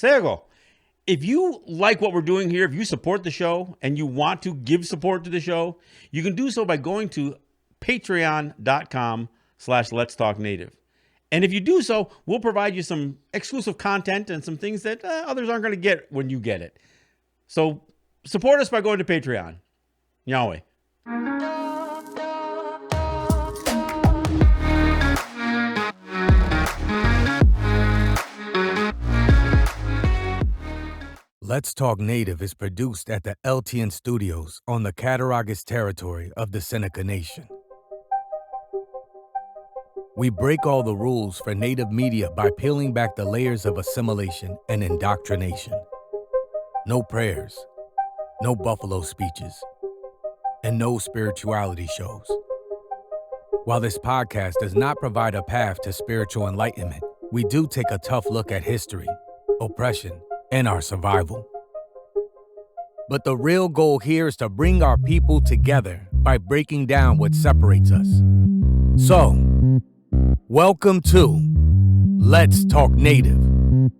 Sego, if you like what we're doing here, if you support the show and you want to give support to the show, you can do so by going to patreon.com/Let's Talk Native. And if you do so, we'll provide you some exclusive content and some things that others aren't going to get when you get it. So support us by going to Patreon. Yahweh. Let's Talk Native is produced at the LTN Studios on the Cattaraugus territory of the Seneca Nation. We break all the rules for Native media by peeling back the layers of assimilation and indoctrination. No prayers, no buffalo speeches, and no spirituality shows. While this podcast does not provide a path to spiritual enlightenment, we do take a tough look at history, oppression, and our survival. But the real goal here is to bring our people together by breaking down what separates us. So, welcome to Let's Talk Native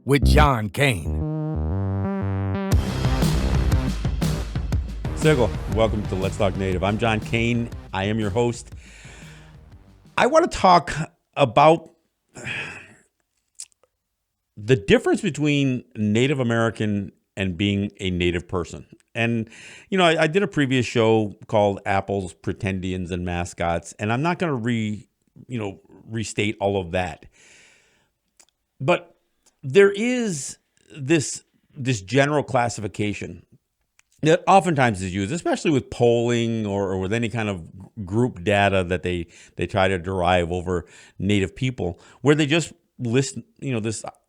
with John Kane. Sego, welcome to Let's Talk Native. I'm John Kane. I am your host. I want to talk about the difference between Native American and being a Native person. And, you know, I did a previous show called Apples, Pretendians, and Mascots, and I'm not going to restate all of that. But there is this general classification that oftentimes is used, especially with polling or with any kind of group data that they try to derive over Native people, where they just list,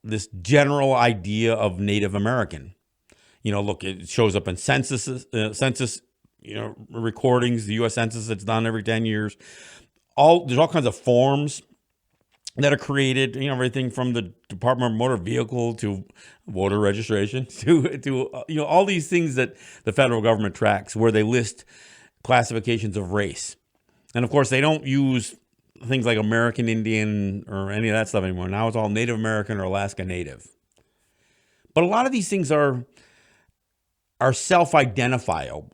this general idea of Native American. Look, it shows up in census, recordings, the U.S. Census that's done every 10 years. There's all kinds of forms that are created, everything from the Department of Motor Vehicle to voter registration to all these things that the federal government tracks, where they list classifications of race. And of course, they don't use things like American Indian or any of that stuff anymore. Now it's all Native American or Alaska Native. But a lot of these things are self-identifiable.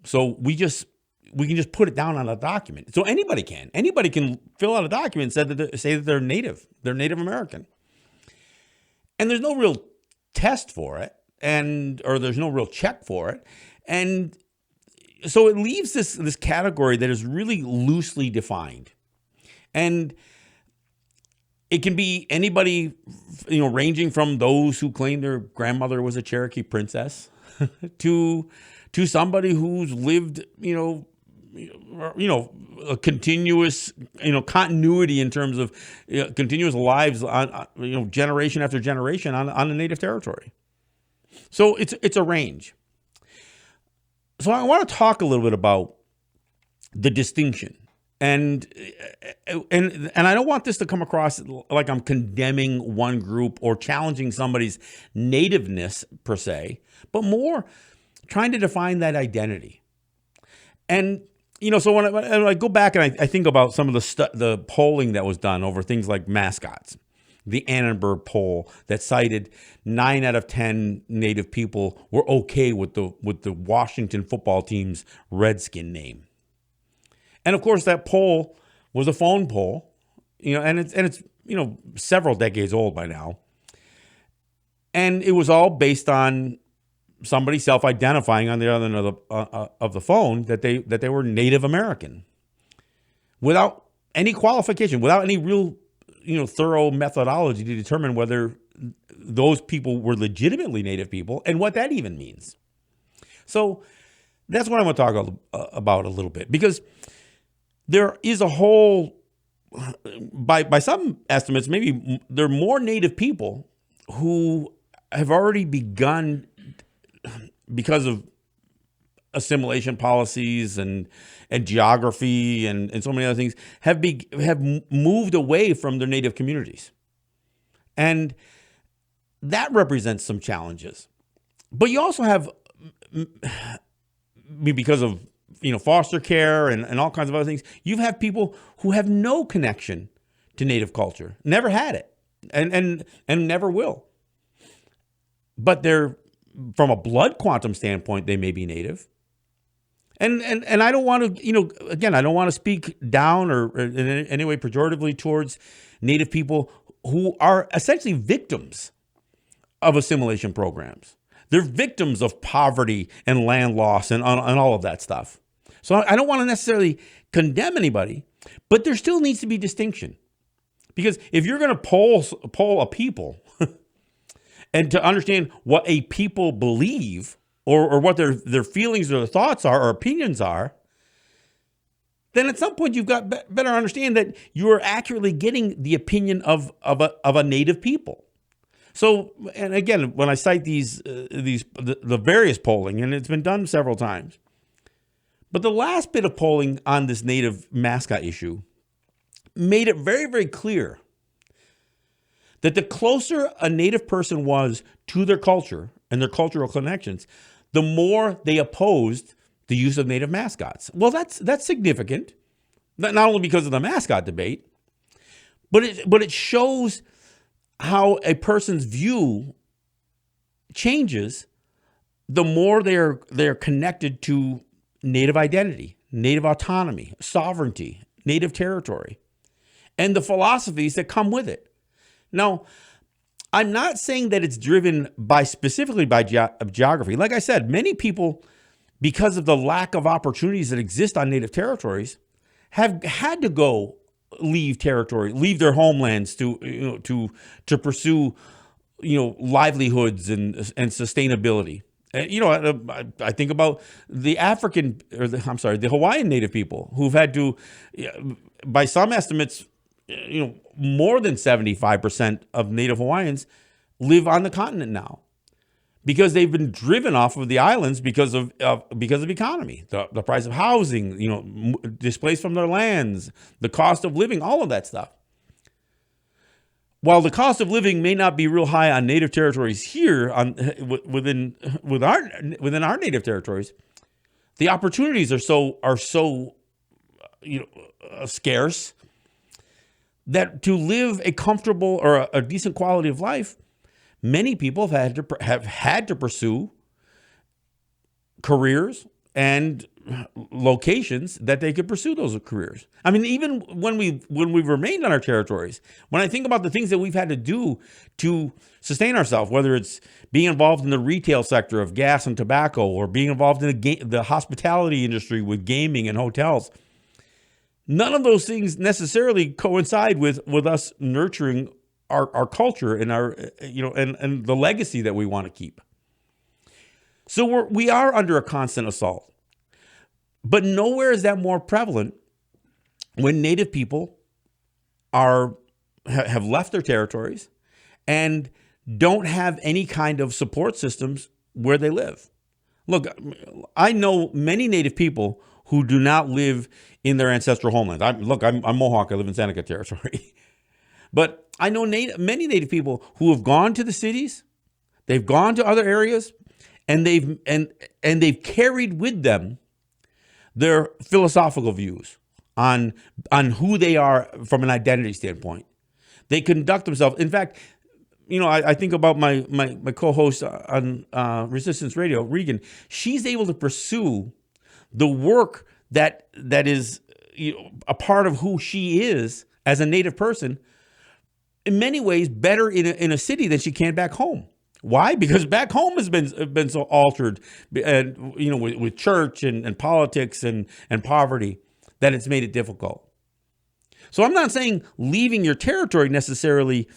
So we can just put it down on a document. So anybody can fill out a document and say that they're Native American. And there's no real test for it, or there's no real check for it. And so it leaves this category that is really loosely defined. And it can be anybody, ranging from those who claim their grandmother was a Cherokee princess to somebody who's lived, a continuous, continuity in terms of continuous lives on, generation after generation on a Native territory. So it's a range. So I want to talk a little bit about the distinction. And I don't want this to come across like I'm condemning one group or challenging somebody's nativeness per se, but more trying to define that identity. And, so when I go back and I think about some of the polling that was done over things like mascots, the Annenberg poll that cited 9 out of 10 Native people were okay with the Washington football team's Redskin name. And of course, that poll was a phone poll, and it's several decades old by now. And it was all based on somebody self-identifying on the other end of the phone that they were Native American, without any qualification, without any real thorough methodology to determine whether those people were legitimately Native people and what that even means. So that's what I'm going to talk about a little bit, because there is a whole, by some estimates, maybe there are more Native people who have already begun, because of assimilation policies and geography and so many other things, have moved away from their Native communities. And that represents some challenges. But you also have, because of foster care and all kinds of other things, you have people who have no connection to Native culture, never had it, and never will. but they're, from a blood quantum standpoint, they may be native. And I don't want to, again, I don't want to speak down or in any way pejoratively towards Native people who are essentially victims of assimilation programs. They're victims of poverty and land loss and all of that stuff. So I don't want to necessarily condemn anybody, but there still needs to be distinction. Because if you're going to poll a people and to understand what a people believe or what their feelings or their thoughts are or opinions are, then at some point you've got better understand that you are accurately getting the opinion of a native people. So, and again, when I cite the various polling, and it's been done several times, but the last bit of polling on this native mascot issue made it very, very clear that the closer a native person was to their culture and their cultural connections, the more they opposed the use of native mascots. Well, that's significant, not only because of the mascot debate, but it shows how a person's view changes the more they're connected to native identity, native autonomy, sovereignty, native territory, and the philosophies that come with it. Now, I'm not saying that it's driven specifically by geography. Like I said, many people, because of the lack of opportunities that exist on native territories, have had to leave their homelands to pursue livelihoods and sustainability. I think about the Hawaiian native people who've had to, by some estimates, more than 75% of native Hawaiians live on the continent now because they've been driven off of the islands because of economy, the price of housing, displaced from their lands, the cost of living, all of that stuff. While the cost of living may not be real high on native territories here within our native territories, the opportunities are so scarce that to live a comfortable or a decent quality of life, many people have had to pursue careers and locations that they could pursue those careers. I mean, even when we've remained on our territories, when I think about the things that we've had to do to sustain ourselves, whether it's being involved in the retail sector of gas and tobacco, or being involved in the hospitality industry with gaming and hotels, none of those things necessarily coincide with us nurturing our culture and our and the legacy that we want to keep. So we are under a constant assault. But nowhere is that more prevalent when native people have left their territories and don't have any kind of support systems where they live. Look, I know many native people who do not live in their ancestral homelands. I'm Mohawk. I live in Seneca territory. But I know many native people who have gone to the cities, they've gone to other areas, and they've carried with them their philosophical views on who they are from an identity standpoint. They conduct themselves. In fact, I think about my co-host on Resistance Radio, Regan. She's able to pursue the work that is a part of who she is as a native person in many ways better in a city than she can back home. Why? Because back home has been so altered, and with church and politics and poverty, that it's made it difficult. So I'm not saying leaving your territory necessarily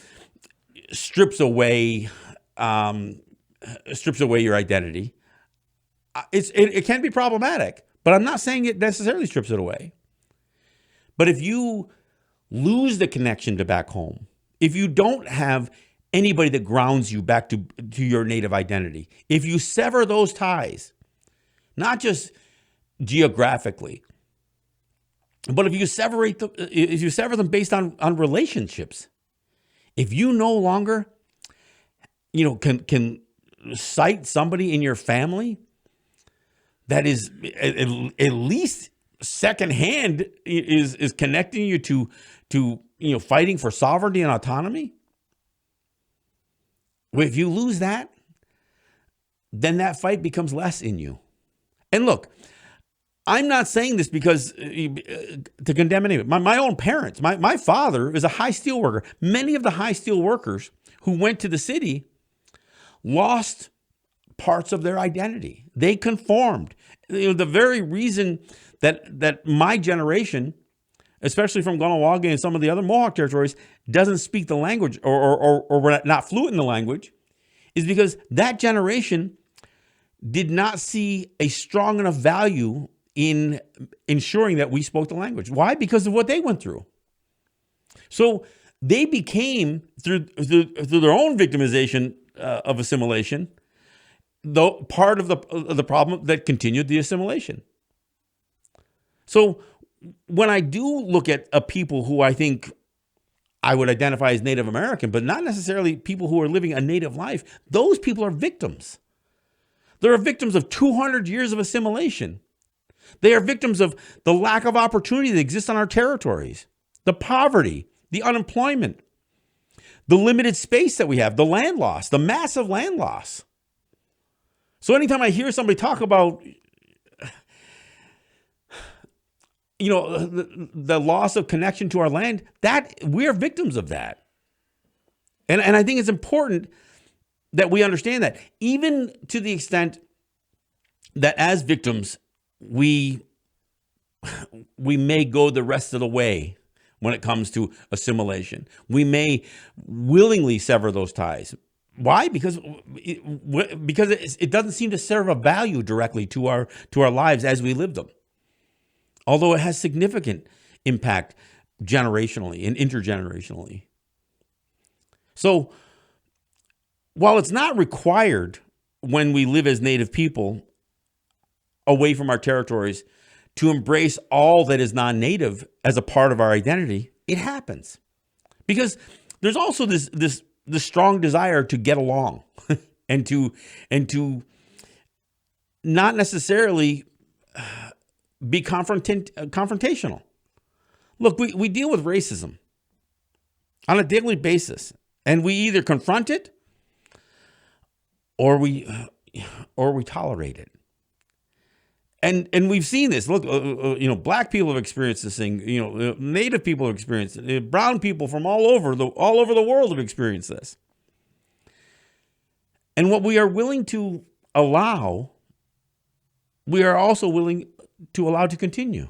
strips away your identity. It can be problematic, but I'm not saying it necessarily strips it away. But if you lose the connection to back home, if you don't have anybody that grounds you back to your native identity, if you sever those ties, not just geographically, but if you sever them based on relationships, if you no longer, can cite somebody in your family that is at least secondhand is connecting you to fighting for sovereignty and autonomy, if you lose that, then that fight becomes less in you. And look, I'm not saying this because to condemn anyone. My own parents, my father is a high steel worker. Many of the high steel workers who went to the city lost parts of their identity. They conformed. The very reason that my generation, especially from Guanajuato and some of the other Mohawk territories, doesn't speak the language or we're not fluent in the language is because that generation did not see a strong enough value in ensuring that we spoke the language. Why? Because of what they went through. So they became, through their own victimization of assimilation, though part of the problem that continued the assimilation. So when I do look at a people who I think I would identify as Native American, but not necessarily people who are living a Native life, those people are victims. They're victims of 200 years of assimilation. They are victims of the lack of opportunity that exists on our territories, the poverty, the unemployment, the limited space that we have, the land loss, the massive land loss. So anytime I hear somebody talk about, the loss of connection to our land, that we're victims of that. And I think it's important that we understand that, even to the extent that as victims, we may go the rest of the way when it comes to assimilation. We may willingly sever those ties. Why? Because it doesn't seem to serve a value directly to our lives as we live them. Although it has significant impact generationally and intergenerationally. So while it's not required when we live as Native people away from our territories to embrace all that is non-Native as a part of our identity, it happens. Because there's also this strong desire to get along and to not necessarily be confrontational. Look, we deal with racism on a daily basis, and we either confront it or we tolerate it. And we've seen this. Look, black people have experienced this thing. Native people have experienced it. Brown people from all over the world have experienced this. And what we are willing to allow, we are also willing to allow to continue.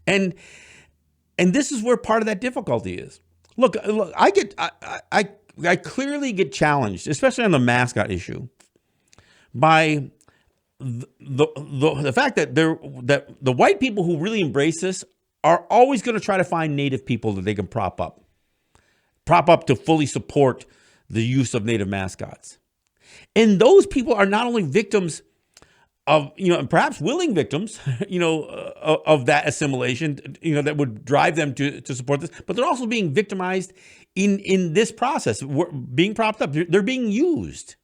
And this is where part of that difficulty is. Look, I clearly get challenged, especially on the mascot issue, by the fact that the white people who really embrace this are always going to try to find Native people that they can prop up to fully support the use of Native mascots. And those people are not only victims of, and perhaps willing victims, of that assimilation, that would drive them to support this, but they're also being victimized in this process, being propped up. They're being used.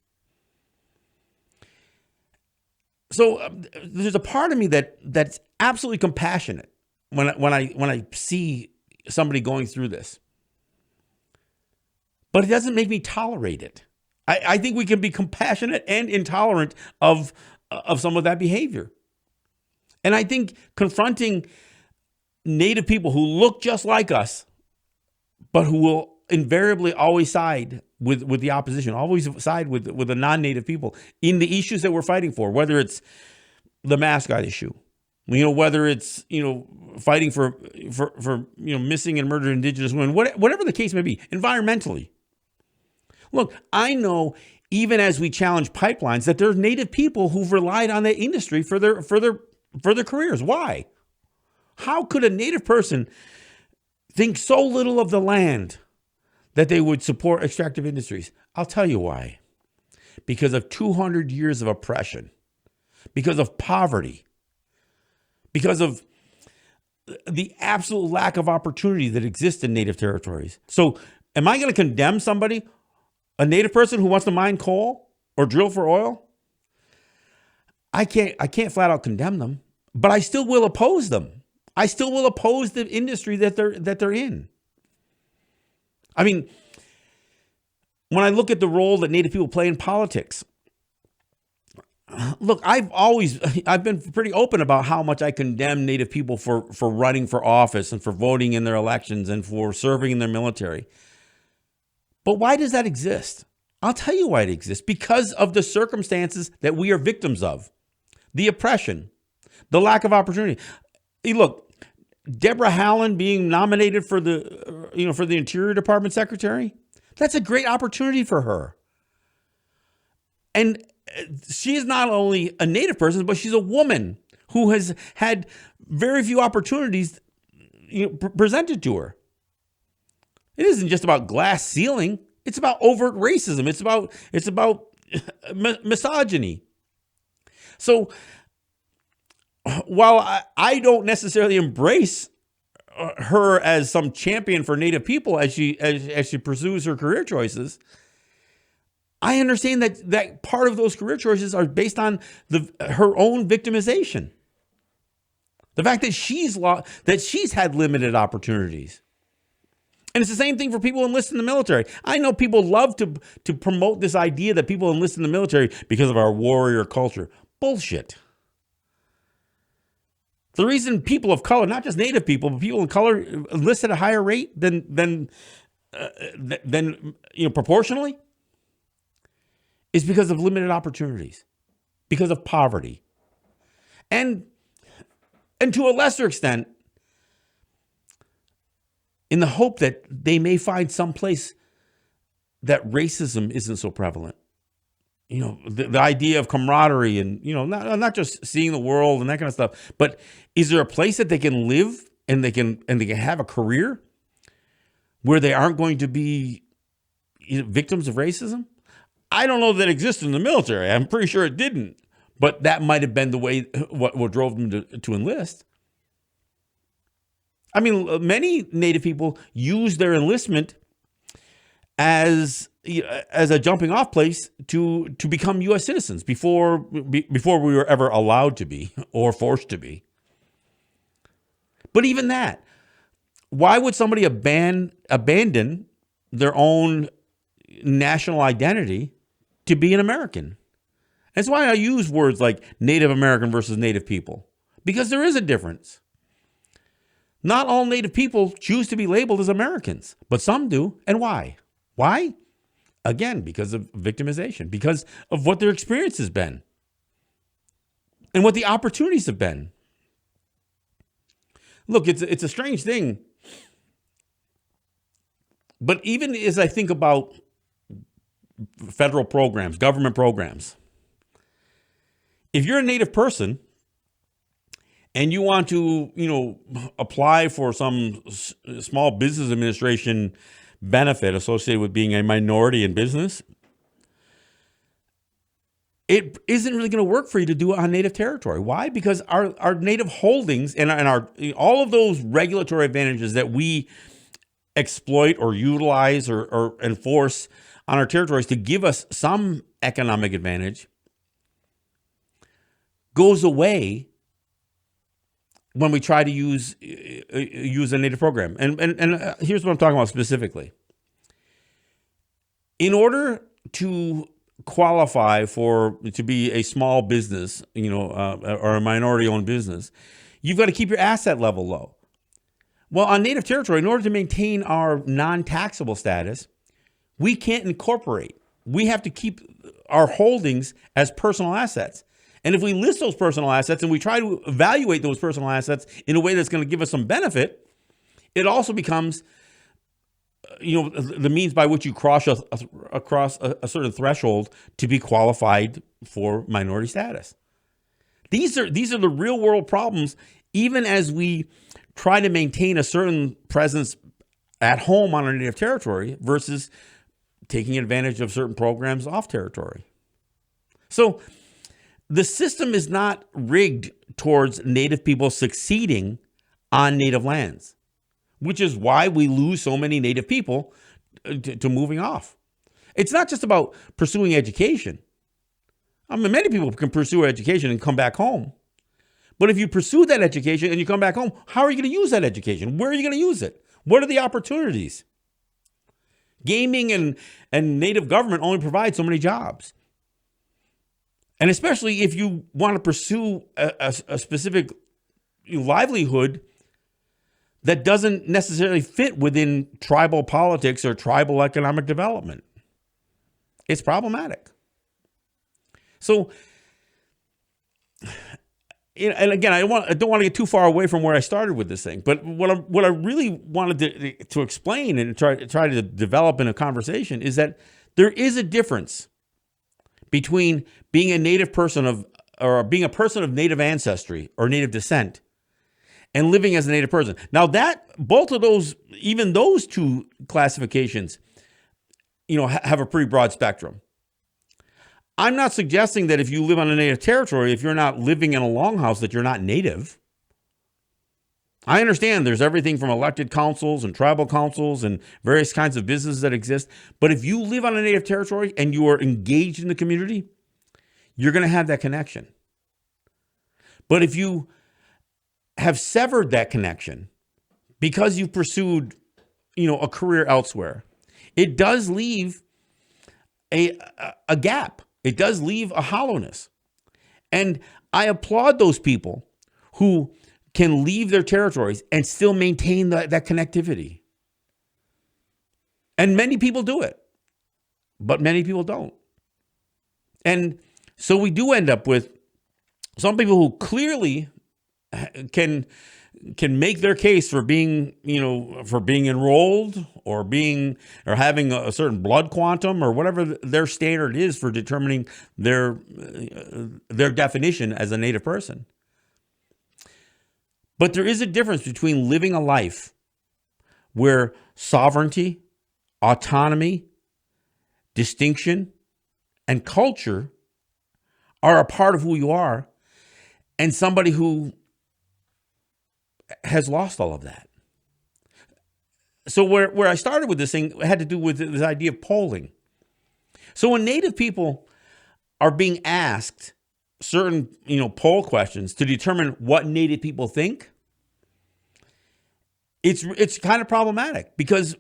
So there's a part of me that's absolutely compassionate when I see somebody going through this, but it doesn't make me tolerate it. I think we can be compassionate and intolerant of some of that behavior. And I think confronting Native people who look just like us, but who will invariably always side with the opposition, always side with the non-Native people in the issues that we're fighting for, whether it's the mascot issue, whether it's, fighting for missing and murdered Indigenous women, whatever the case may be, environmentally. Look, I know even as we challenge pipelines that there's Native people who've relied on that industry for their careers. Why? How could a Native person think so little of the land that they would support extractive industries? I'll tell you why. Because of 200 years of oppression, because of poverty, because of the absolute lack of opportunity that exists in Native territories. So am I going to condemn somebody, a Native person who wants to mine coal or drill for oil? I can't flat out condemn them, but I still will oppose them. I still will oppose the industry that they're in. I mean, when I look at the role that Native people play in politics, look, I've been pretty open about how much I condemn Native people for running for office and for voting in their elections and for serving in their military. But why does that exist? I'll tell you why it exists. Because of the circumstances that we are victims of. The oppression, the lack of opportunity. Hey, look, Deborah Haaland being nominated for the Interior Department secretary, that's a great opportunity for her. And she is not only a Native person, but she's a woman who has had very few opportunities presented to her. It isn't just about glass ceiling. It's about overt racism. It's about misogyny. So while I don't necessarily embrace her as some champion for Native people as she pursues her career choices, I understand that part of those career choices are based on her own victimization. The fact that she's had limited opportunities. And it's the same thing for people enlisted in the military. I know people love to promote this idea that people enlist in the military because of our warrior culture. Bullshit. The reason people of color, not just Native people, but people of color enlist at a higher rate than proportionally, is because of limited opportunities, because of poverty, and to a lesser extent, in the hope that they may find some place that racism isn't so prevalent. The idea of camaraderie and, not just seeing the world and that kind of stuff, but is there a place that they can live and they can have a career where they aren't going to be victims of racism? I don't know that it existed in the military. I'm pretty sure it didn't, but that might have been the way what drove them to enlist. I mean, many Native people use their enlistment as a jumping off place to become U.S. citizens before we were ever allowed to be or forced to be. But even that, why would somebody abandon their own national identity to be an American? That's why I use words like Native American versus Native people, because there is a difference. Not all Native people choose to be labeled as Americans, but some do. And why? Why? Again, because of victimization, because of what their experience has been and what the opportunities have been. Look, it's a strange thing. But even as I think about federal programs, government programs, if you're a Native person and you want to, apply for some small business administration benefit associated with being a minority in business, it isn't really going to work for you to do it on Native territory. Why? Because our Native holdings and our all of those regulatory advantages that we exploit or utilize or enforce on our territories to give us some economic advantage goes away when we try to use a Native program. And here's what I'm talking about specifically. In order to qualify to be a small business, or a minority-owned business, you've got to keep your asset level low. Well, on Native territory, in order to maintain our non-taxable status, we can't incorporate. We have to keep our holdings as personal assets. And if we list those personal assets and we try to evaluate those personal assets in a way that's going to give us some benefit, it also becomes, the means by which you cross a certain threshold to be qualified for minority status. These are the real world problems, even as we try to maintain a certain presence at home on our Native territory versus taking advantage of certain programs off territory. So the system is not rigged towards Native people succeeding on Native lands, which is why we lose so many Native people to moving off. It's not just about pursuing education. I mean, many people can pursue education and come back home. But if you pursue that education and you come back home, how are you going to use that education? Where are you going to use it? What are the opportunities? Gaming and Native government only provide so many jobs. And especially if you want to pursue a specific livelihood that doesn't necessarily fit within tribal politics or tribal economic development. It's problematic. So, and again, I don't want to get too far away from where I started with this thing. But what I really wanted to explain and try to develop in a conversation is that there is a difference between being a native person or being a person of native ancestry or native descent and living as a native person. Now both of those, even those two classifications, have a pretty broad spectrum. I'm not suggesting that if you live on a native territory, if you're not living in a longhouse, that you're not native. I understand there's everything from elected councils and tribal councils and various kinds of businesses that exist. But if you live on a native territory and you are engaged in the community, you're going to have that connection. But if you have severed that connection because you've pursued, a career elsewhere, it does leave a gap. It does leave a hollowness. And I applaud those people who can leave their territories and still maintain that connectivity. And many people do it, but many people don't. And so we do end up with some people who clearly can make their case for being, for being enrolled or having a certain blood quantum or whatever their standard is for determining their definition as a native person. But there is a difference between living a life where sovereignty, autonomy, distinction, and culture are a part of who you are, and somebody who has lost all of that. So where I started with this thing had to do with this idea of polling. So when Native people are being asked certain, poll questions to determine what Native people think, it's kind of problematic because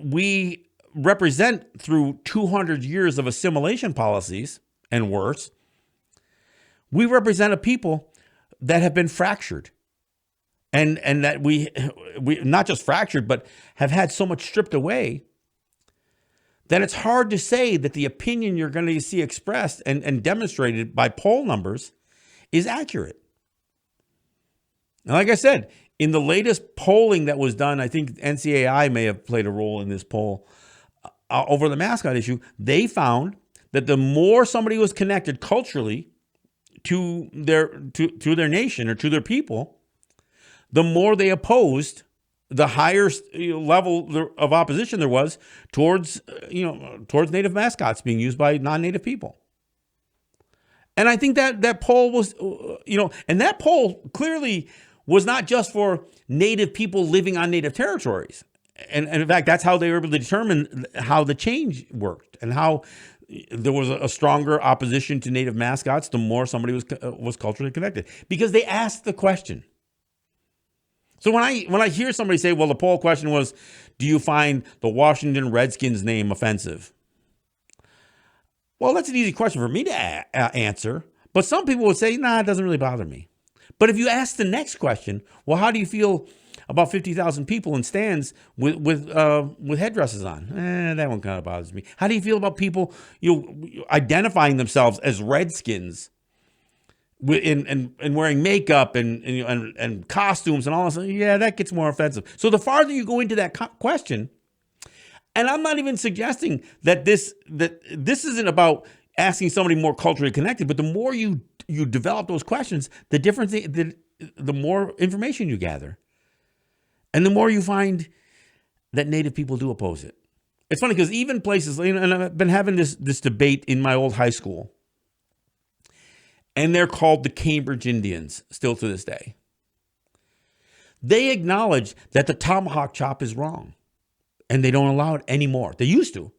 we represent through 200 years of assimilation policies and worse, we represent a people that have been fractured. And that we not just fractured, but have had so much stripped away that it's hard to say that the opinion you're going to see expressed and demonstrated by poll numbers is accurate. And like I said, in the latest polling that was done, I think NCAI may have played a role in this poll over the mascot issue. They found that the more somebody was connected culturally to their nation or to their people, the more they opposed, the higher level of opposition there was towards native mascots being used by non-native people. And I think that poll was, and that poll clearly was not just for native people living on native territories. And in fact, that's how they were able to determine how the change worked and how there was a stronger opposition to native mascots the more somebody was culturally connected, because they asked the question. So when I hear somebody say, well, the poll question was, do you find the Washington Redskins name offensive? Well, that's an easy question for me to answer. But some people would say, nah, it doesn't really bother me. But if you ask the next question, well, how do you feel about 50,000 people in stands with headdresses on? That one kind of bothers me. How do you feel about people identifying themselves as Redskins and wearing makeup and costumes and all this? Yeah, that gets more offensive. So the farther you go into that question, and I'm not even suggesting that this isn't about asking somebody more culturally connected, but the more you develop those questions, the more information you gather. And the more you find that native people do oppose it. It's funny because even places, and I've been having this debate in my old high school, and they're called the Cambridge Indians still to this day. They acknowledge that the tomahawk chop is wrong, and they don't allow it anymore. They used to.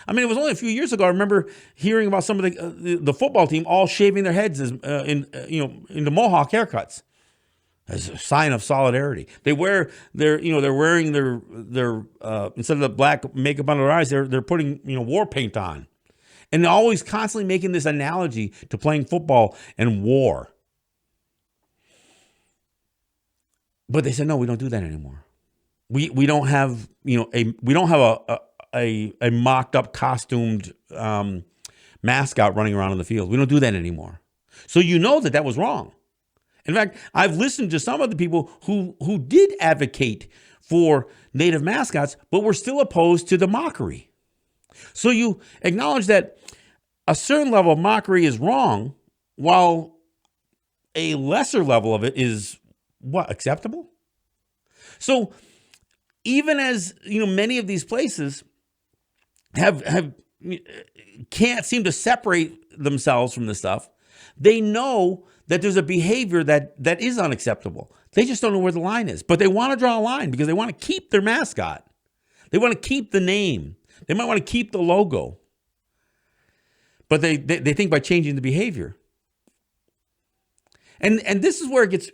I mean, it was only a few years ago. I remember hearing about some of the football team all shaving their heads into mohawk haircuts as a sign of solidarity. They're wearing their instead of the black makeup on their eyes, they're putting war paint on, And always constantly making this analogy to playing football and war. But they said, no, we don't do that anymore. We don't have, we don't have a mocked up costumed mascot running around on the field. We don't do that anymore. So that was wrong. In fact, I've listened to some of the people who did advocate for native mascots, but were still opposed to the mockery. So you acknowledge that a certain level of mockery is wrong, while a lesser level of it is acceptable? So even as, many of these places can't seem to separate themselves from this stuff, they know that there's a behavior that is unacceptable. They just don't know where the line is, but they want to draw a line because they want to keep their mascot. They want to keep the name. They might want to keep the logo, but they think by changing the behavior. And this is where it gets,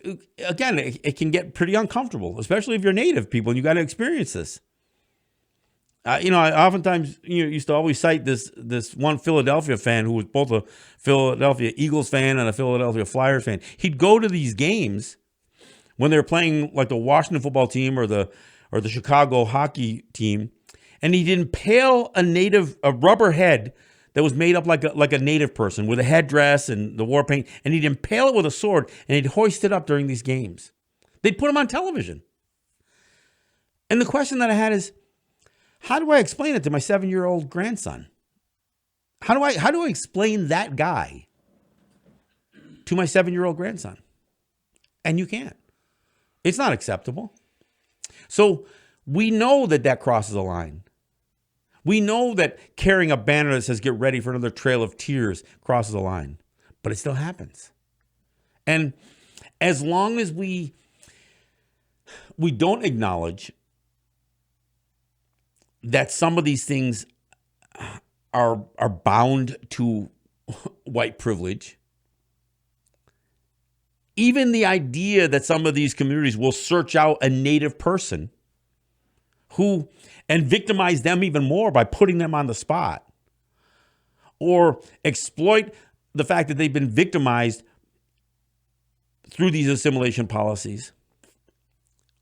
again, it can get pretty uncomfortable, especially if you're native people and you got to experience this. I oftentimes used to always cite this one Philadelphia fan who was both a Philadelphia Eagles fan and a Philadelphia Flyers fan. He'd go to these games when they were playing like the Washington football team or the Chicago hockey team, and he'd impale a rubber head that was made up like a native person with a headdress and the war paint, and he'd impale it with a sword and he'd hoist it up during these games. They'd put him on television. And the question that I had is, how do I explain it to my 7-year-old grandson? How do I explain that guy to my 7-year-old grandson? And you can't. It's not acceptable. So we know that crosses a line. We know that carrying a banner that says "Get ready for another trail of tears" crosses a line, but it still happens. And as long as we don't acknowledge that some of these things are bound to white privilege, even the idea that some of these communities will search out a native person and victimize them even more by putting them on the spot, or exploit the fact that they've been victimized through these assimilation policies,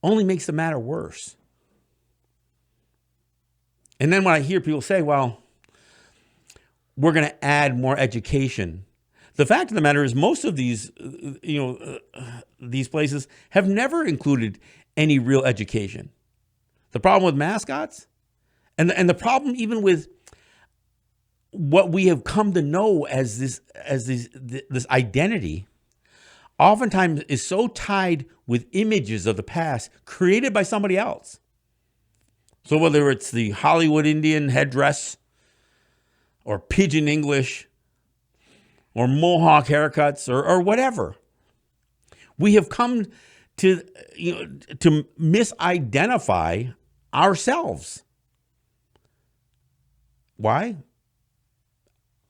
only makes the matter worse. And then when I hear people say, well, we're going to add more education, the fact of the matter is most of these, these places have never included any real education. The problem with mascots and the problem even with what we have come to know as this identity oftentimes is so tied with images of the past created by somebody else. So whether it's the Hollywood Indian headdress or pidgin English or Mohawk haircuts or whatever, we have come to misidentify ourselves. Why?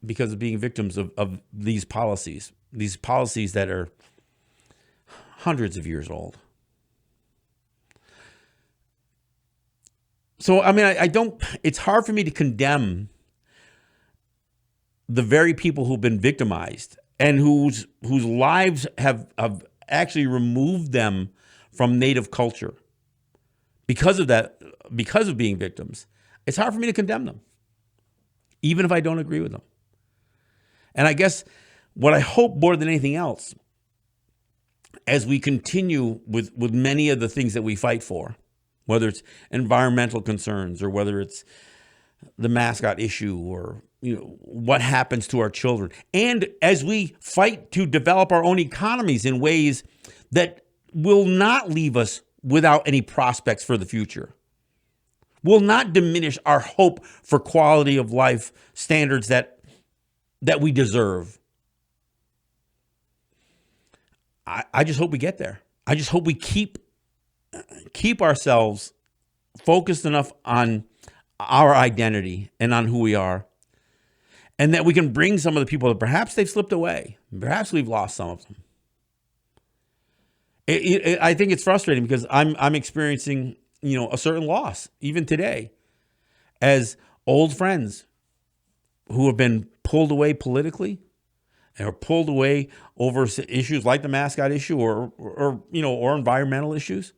Because of being victims of these policies that are hundreds of years old. So, I mean, it's hard for me to condemn the very people who've been victimized and whose lives have actually removed them from native culture because of being victims. It's hard for me to condemn them, even if I don't agree with them. And I guess what I hope more than anything else, as we continue with many of the things that we fight for, whether it's environmental concerns or whether it's the mascot issue or what happens to our children, and as we fight to develop our own economies in ways that will not leave us without any prospects for the future, will not diminish our hope for quality of life standards that we deserve. I just hope we get there. I just hope we keep ourselves focused enough on our identity and on who we are, and that we can bring some of the people that perhaps they've slipped away. Perhaps we've lost some of them. I think it's frustrating because I'm experiencing, a certain loss even today, as old friends who have been pulled away politically or pulled away over issues like the mascot issue or environmental issues.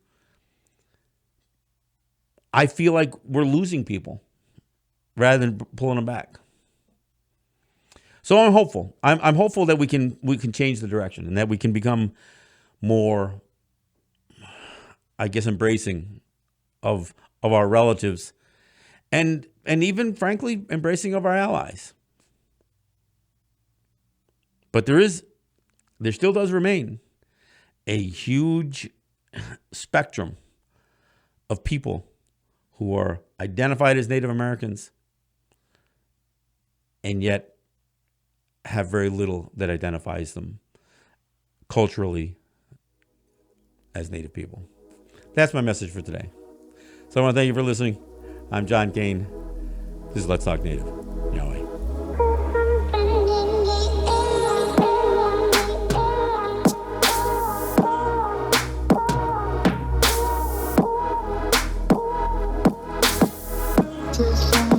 I feel like we're losing people rather than pulling them back. So I'm hopeful. I'm hopeful that we can change the direction and that we can become more, I guess, embracing of our relatives and even, frankly, embracing of our allies. But there still does remain a huge spectrum of people who are identified as Native Americans and yet have very little that identifies them culturally as Native people. That's my message for today. So I want to thank you for listening. I'm John Kane. This is Let's Talk Native. Yahweh. Just